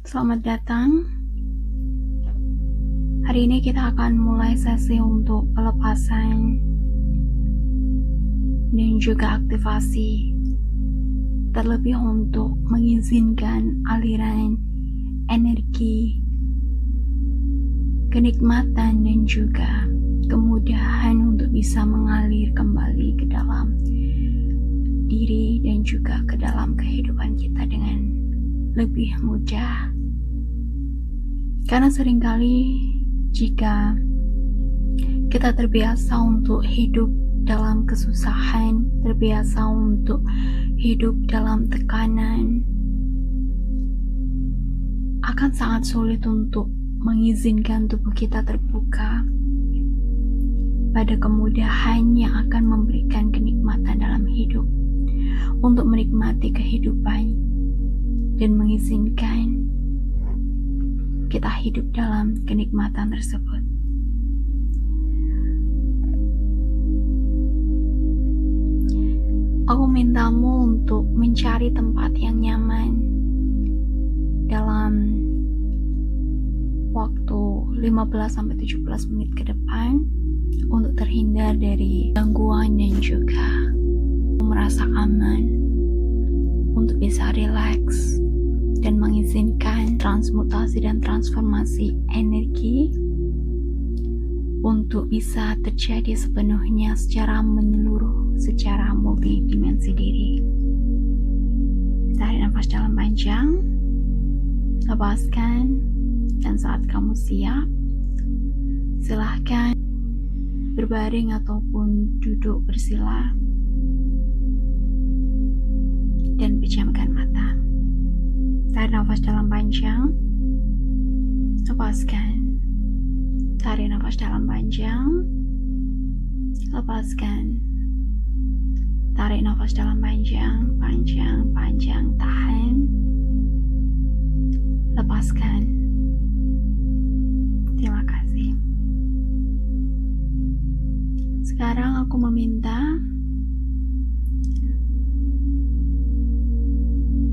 Selamat datang. Hari ini kita akan mulai sesi untuk pelepasan dan juga aktivasi, terlebih untuk mengizinkan aliran energi, kenikmatan dan juga kemudahan untuk bisa mengalir kembali ke dalam diri dan juga ke dalam kehidupan kita dengan lebih mudah. Karena seringkali jika kita terbiasa untuk hidup dalam kesusahan, terbiasa untuk hidup dalam tekanan, akan sangat sulit untuk mengizinkan tubuh kita terbuka pada kemudahan yang akan memberikan kenikmatan dalam hidup, untuk menikmati kehidupan dan mengizinkan kita hidup dalam kenikmatan tersebut. Aku mintamu untuk mencari tempat yang nyaman dalam waktu 15-17 menit ke depan untuk terhindar dari gangguan dan juga merasa aman, untuk bisa rileks dan mengizinkan transmutasi dan transformasi energi untuk bisa terjadi sepenuhnya secara menyeluruh, secara multidimensi diri. Tarik nafas dalam panjang, lepaskan, dan saat kamu siap, silahkan berbaring ataupun duduk bersila dan pejamkan mata. Tarik nafas dalam panjang, lepaskan. Tarik nafas dalam panjang, lepaskan. Tarik nafas dalam panjang, panjang, tahan. Lepaskan. Terima kasih. Sekarang aku meminta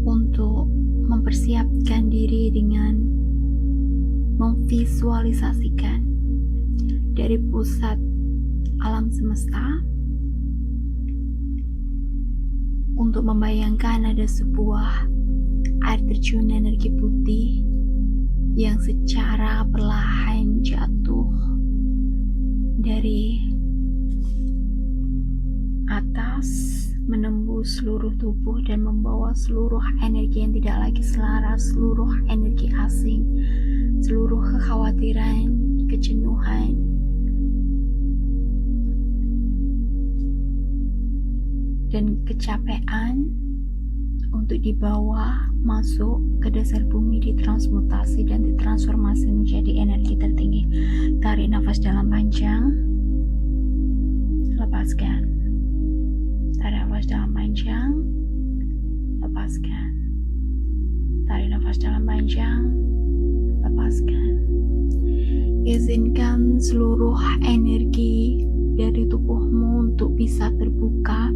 untuk mempersiapkan diri dengan memvisualisasikan dari pusat alam semesta, untuk membayangkan ada sebuah air terjun energi putih yang secara perlahan jatuh dari atas, menembus seluruh tubuh dan membawa seluruh energi yang tidak lagi selaras, seluruh energi asing, seluruh kekhawatiran, kejenuhan, dan kecapean untuk dibawa masuk ke dasar bumi, ditransmutasi dan ditransformasi menjadi energi tertinggi. Tarik nafas dalam panjang, lepaskan. Tarik nafas dalam panjang, lepaskan. Tarik nafas dalam panjang, lepaskan. Izinkan seluruh energi dari tubuhmu untuk bisa terbuka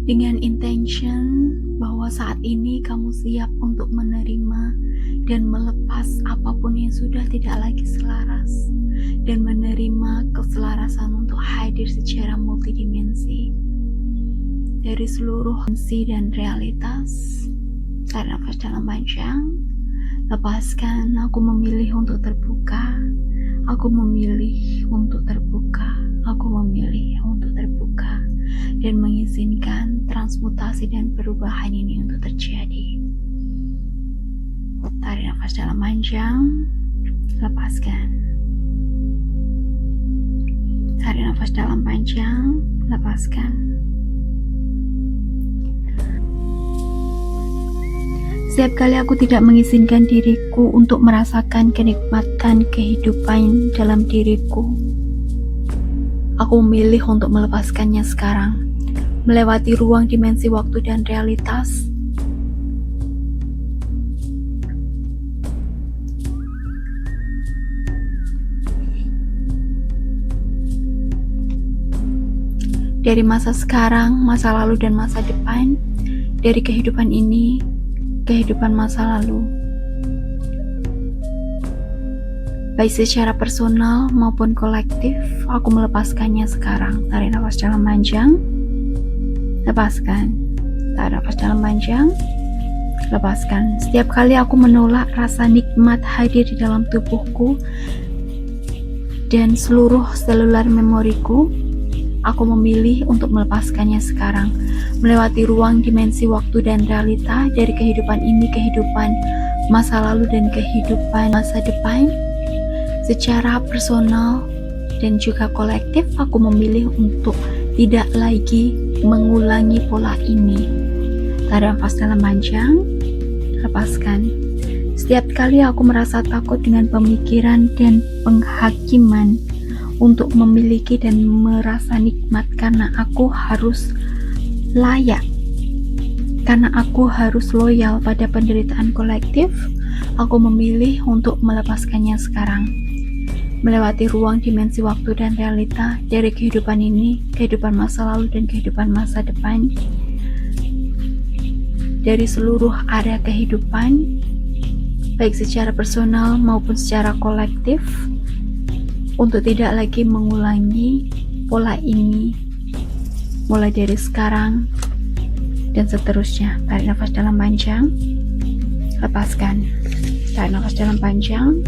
dengan intention bahwa saat ini kamu siap untuk menerima dan melepas apapun yang sudah tidak lagi selaras, dan menerima keselarasan untuk hadir secara multidimensi dari seluruh dimensi dan realitas. Tarik nafas dalam panjang, lepaskan. Aku memilih untuk terbuka. Aku memilih untuk terbuka. Aku memilih untuk terbuka dan mengizinkan transmutasi dan perubahan ini untuk terjadi. Tarik nafas dalam panjang, lepaskan. Tarik nafas dalam panjang, lepaskan. Setiap kali aku tidak mengizinkan diriku untuk merasakan kenikmatan kehidupan dalam diriku, aku memilih untuk melepaskannya sekarang, melewati ruang dimensi waktu dan realitas. Dari masa sekarang, masa lalu dan masa depan, dari kehidupan ini, kehidupan masa lalu, Baik secara personal maupun kolektif, aku melepaskannya sekarang. Tarik nafas dalam panjang, lepaskan. Tarik nafas dalam panjang, lepaskan. Setiap kali aku menolak rasa nikmat hadir di dalam tubuhku dan seluruh seluler memoriku, aku memilih untuk melepaskannya sekarang. Melewati ruang dimensi waktu dan realita dari kehidupan ini, kehidupan masa lalu dan kehidupan masa depan. Secara personal dan juga kolektif, aku memilih untuk tidak lagi mengulangi pola ini. Tarik nafas dalam panjang, lepaskan. Setiap kali aku merasa takut dengan pemikiran dan penghakiman untuk memiliki dan merasa nikmat karena aku harus layak, karena aku harus loyal pada penderitaan kolektif, aku memilih untuk melepaskannya sekarang. Melewati ruang dimensi waktu dan realita dari kehidupan ini, kehidupan masa lalu dan kehidupan masa depan, dari seluruh area kehidupan, baik secara personal maupun secara kolektif, untuk tidak lagi mengulangi pola ini mulai dari sekarang dan seterusnya. Tarik nafas dalam panjang, lepaskan. Tarik nafas dalam panjang,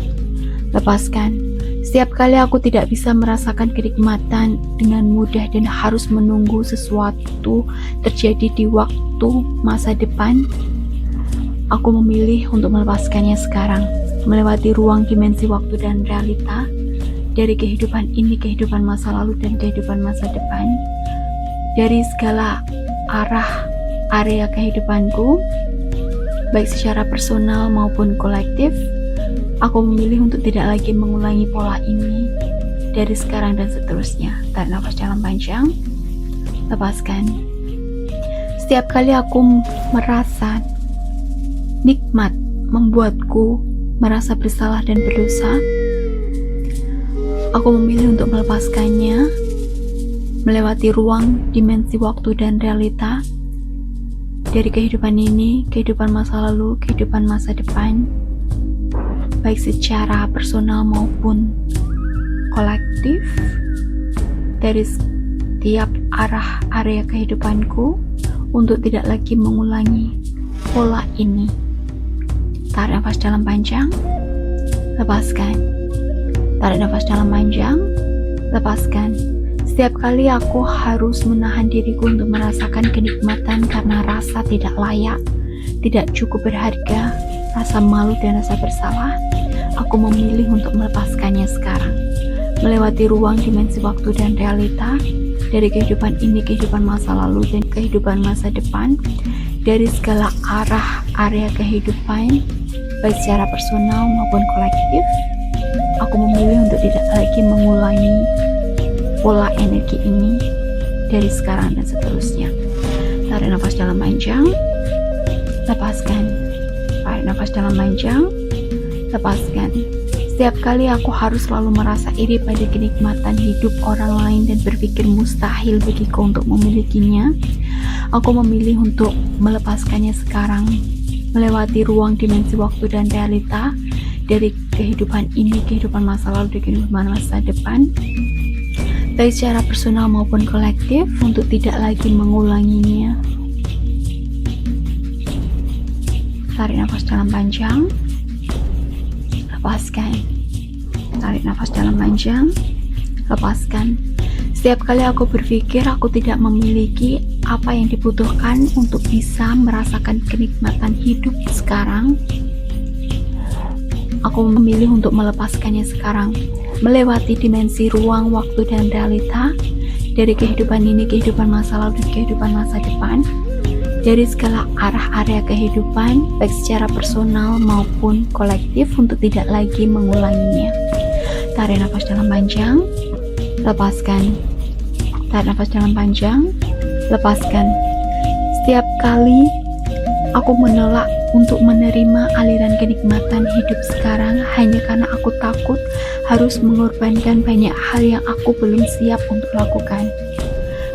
lepaskan. Setiap kali aku tidak bisa merasakan kenikmatan dengan mudah dan harus menunggu sesuatu terjadi di waktu masa depan, aku memilih untuk melepaskannya sekarang. Melewati ruang dimensi waktu dan realita dari kehidupan ini, kehidupan masa lalu dan kehidupan masa depan, dari segala arah area kehidupanku, baik secara personal maupun kolektif, aku memilih untuk tidak lagi mengulangi pola ini dari sekarang dan seterusnya. Tarik nafas dalam panjang, lepaskan. Setiap kali aku merasa nikmat membuatku merasa bersalah dan berdosa, aku memilih untuk melepaskannya. Melewati ruang dimensi waktu dan realita dari kehidupan ini, kehidupan masa lalu, kehidupan masa depan, baik secara personal maupun kolektif, dari setiap arah area kehidupanku, untuk tidak lagi mengulangi pola ini. Tarik nafas dalam panjang, lepaskan. Tarik nafas dalam panjang, lepaskan. Setiap kali aku harus menahan diriku untuk merasakan kenikmatan karena rasa tidak layak, tidak cukup berharga, rasa malu dan rasa bersalah, aku memilih untuk melepaskannya sekarang. Melewati ruang dimensi waktu dan realita dari kehidupan ini, kehidupan masa lalu dan kehidupan masa depan, dari segala arah area kehidupan, baik secara personal maupun kolektif, aku memilih untuk tidak lagi mengulangi pola energi ini dari sekarang dan seterusnya. Tarik nafas dalam panjang, lepaskan. Tarik nafas dalam panjang, lepaskan. Setiap kali aku harus selalu merasa iri pada kenikmatan hidup orang lain dan berpikir mustahil bagiku untuk memilikinya, aku memilih untuk melepaskannya sekarang. Melewati ruang dimensi waktu dan realita dari kehidupan ini, kehidupan masa lalu dan kehidupan masa depan, baik secara personal maupun kolektif, untuk tidak lagi mengulanginya. Tarik nafas dalam panjang, lepaskan. Tarik nafas dalam panjang, lepaskan. Setiap kali aku berpikir aku tidak memiliki apa yang dibutuhkan untuk bisa merasakan kenikmatan hidup sekarang, aku memilih untuk melepaskannya sekarang. Melewati dimensi ruang, waktu, dan realita dari kehidupan ini, kehidupan masa lalu dan kehidupan masa depan, dari segala arah area kehidupan, baik secara personal maupun kolektif, untuk tidak lagi mengulanginya. Tarik nafas dalam panjang, lepaskan. Tarik nafas dalam panjang, lepaskan. Setiap kali aku menolak untuk menerima aliran kenikmatan hidup sekarang hanya karena aku takut harus mengorbankan banyak hal yang aku belum siap untuk lakukan.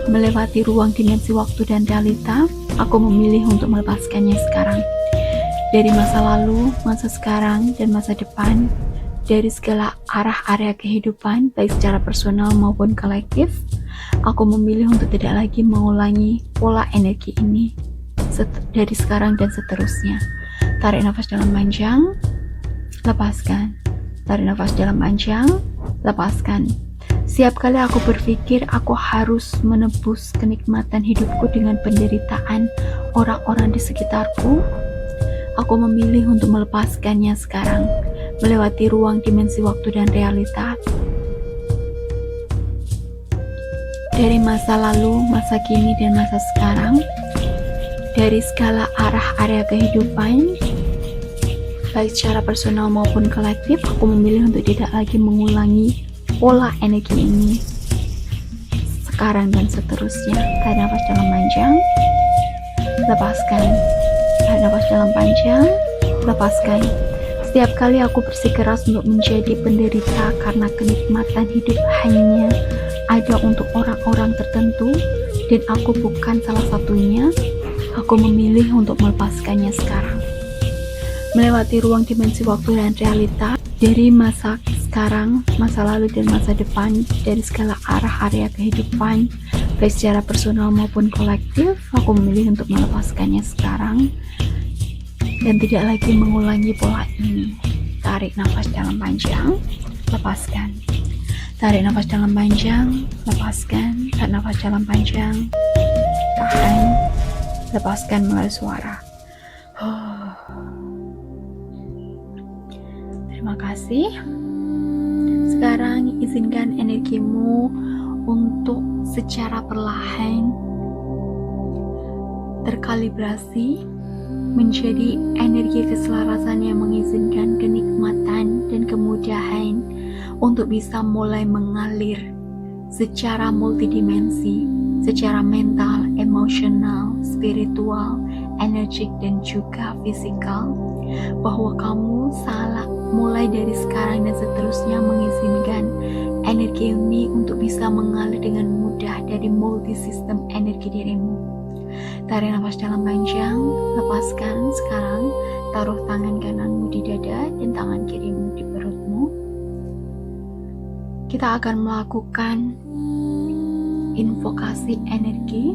Melewati ruang dimensi waktu dan realita, aku memilih untuk melepaskannya sekarang. Dari masa lalu, masa sekarang, dan masa depan, dari segala arah area kehidupan, baik secara personal maupun kolektif. Aku memilih untuk tidak lagi mengulangi pola energi ini dari sekarang dan seterusnya. Tarik nafas dalam panjang, lepaskan. Tarik nafas dalam panjang, lepaskan. Setiap kali aku berpikir aku harus menebus kenikmatan hidupku dengan penderitaan orang-orang di sekitarku, aku memilih untuk melepaskannya sekarang, melewati ruang dimensi waktu dan realita. Dari masa lalu, masa kini, dan masa sekarang, dari segala arah area kehidupan, baik secara personal maupun kolektif, aku memilih untuk tidak lagi mengulangi pola energi ini sekarang dan seterusnya. Tarik nafas dalam panjang, lepaskan. Tarik nafas dalam panjang, lepaskan. Setiap kali aku bersikeras untuk menjadi penderita karena kenikmatan hidup hanya ada untuk orang-orang tertentu dan aku bukan salah satunya, aku memilih untuk melepaskannya sekarang. Melewati ruang dimensi waktu dan realita, dari masa sekarang, masa lalu, dan masa depan, dari segala arah area kehidupan, baik secara personal maupun kolektif, aku memilih untuk melepaskannya sekarang dan tidak lagi mengulangi pola ini. Tarik nafas dalam panjang, lepaskan. Tarik nafas dalam panjang, lepaskan. Tarik nafas dalam panjang, tahan, lepaskan melalui suara. Terima kasih. Sekarang izinkan energimu untuk secara perlahan terkalibrasi menjadi energi keselarasan yang mengizinkan kenikmatan dan kemudahan untuk bisa mulai mengalir secara multidimensi, secara mental, emosional, spiritual, energik, dan juga fisikal, bahwa kamu mulai dari sekarang dan seterusnya mengizinkan energi ini untuk bisa mengalir dengan mudah dari multi sistem energi dirimu. Tarik nafas dalam panjang, lepaskan. Sekarang taruh tangan kananmu di dada dan tangan kirimu di perutmu. Kita akan melakukan invokasi energi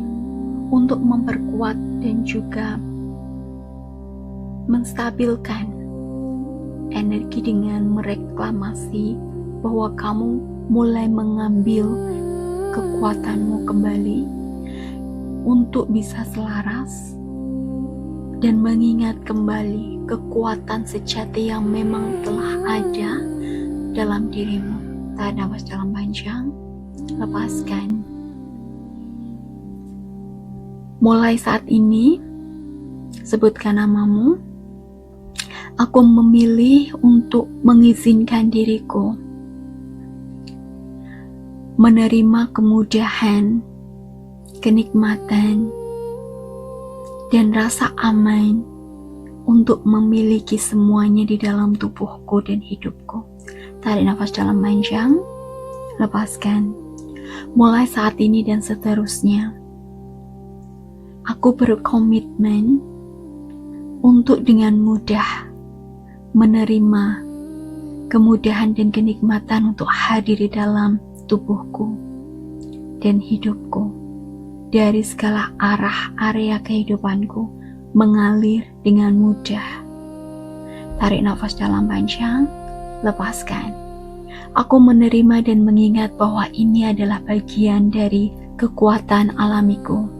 untuk memperkuat dan juga menstabilkan energi dengan mereklamasi bahwa kamu mulai mengambil kekuatanmu kembali untuk bisa selaras dan mengingat kembali kekuatan sejati yang memang telah ada dalam dirimu. Tarik nafas dalam panjang, lepaskan. Mulai saat ini, sebutkan namamu. Aku memilih untuk mengizinkan diriku menerima kemudahan, kenikmatan, dan rasa aman untuk memiliki semuanya di dalam tubuhku dan hidupku. Tarik nafas dalam panjang, lepaskan. Mulai saat ini dan seterusnya, aku berkomitmen untuk dengan mudah menerima kemudahan dan kenikmatan untuk hadir di dalam tubuhku dan hidupku dari segala arah area kehidupanku mengalir dengan mudah. Tarik nafas dalam panjang, lepaskan. Aku menerima dan mengingat bahwa ini adalah bagian dari kekuatan alamiku.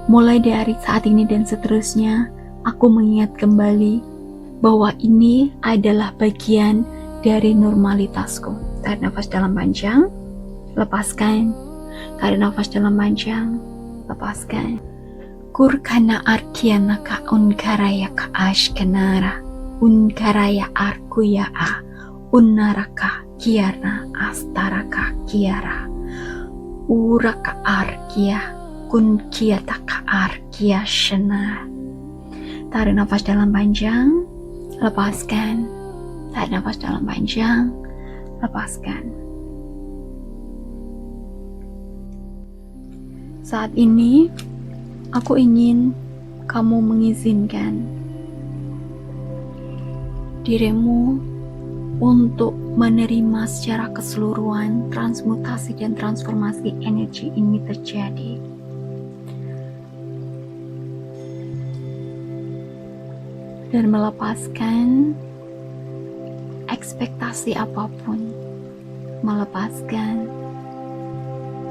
Mulai dari saat ini dan seterusnya, aku mengingat kembali bahwa ini adalah bagian dari normalitasku. Tarik nafas dalam panjang, lepaskan. Tarik nafas dalam panjang, lepaskan. Kurkana arkianaka unkaraya ka ashkanara, unkaraya arkuyaa, unnaraka kiara astaraka kiara, uraka arkia, kunkiataka arkia shana. Tarik nafas dalam panjang, lepaskan. Tarik nafas dalam panjang, lepaskan. Saat ini, aku ingin kamu mengizinkan dirimu untuk menerima secara keseluruhan transmutasi dan transformasi energi ini terjadi. Dan melepaskan ekspektasi apapun, melepaskan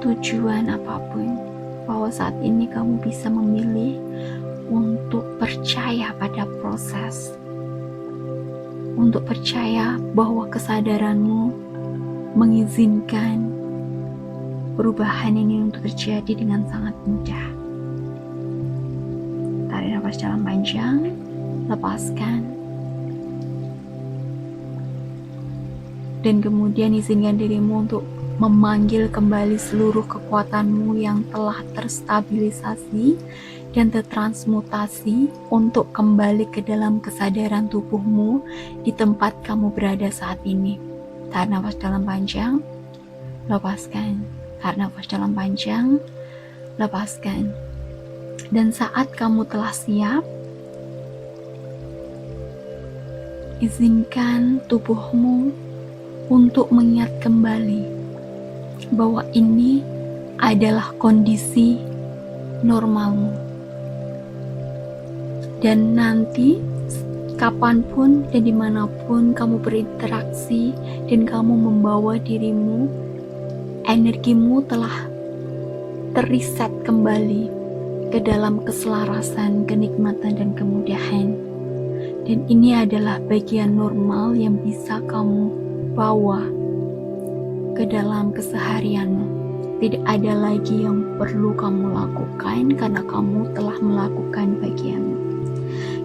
tujuan apapun, bahwa saat ini kamu bisa memilih untuk percaya pada proses, untuk percaya bahwa kesadaranmu mengizinkan perubahan ini untuk terjadi dengan sangat mudah. Tarik nafas dalam panjang, lepaskan, dan kemudian izinkan dirimu untuk memanggil kembali seluruh kekuatanmu yang telah terstabilisasi dan tertransmutasi untuk kembali ke dalam kesadaran tubuhmu di tempat kamu berada saat ini. Tarik nafas dalam panjang, lepaskan. Tarik nafas dalam panjang, lepaskan. Dan saat kamu telah siap, izinkan tubuhmu untuk mengingat kembali bahwa ini adalah kondisi normalmu. Dan nanti, kapanpun dan dimanapun kamu berinteraksi dan kamu membawa dirimu, energimu telah terreset kembali ke dalam keselarasan, kenikmatan, dan kemudahan. Dan ini adalah bagian normal yang bisa kamu bawa ke dalam keseharianmu. Tidak ada lagi yang perlu kamu lakukan karena kamu telah melakukan bagianmu.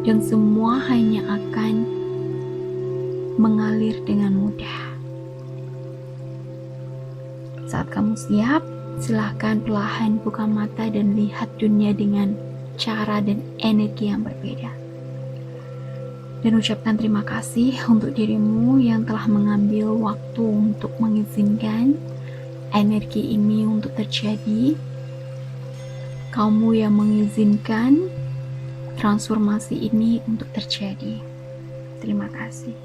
Dan semua hanya akan mengalir dengan mudah. Saat kamu siap, silahkan perlahan buka mata dan lihat dunia dengan cara dan energi yang berbeda. Dan ucapkan terima kasih untuk dirimu yang telah mengambil waktu untuk mengizinkan energi ini untuk terjadi. Kamu yang mengizinkan transformasi ini untuk terjadi. Terima kasih.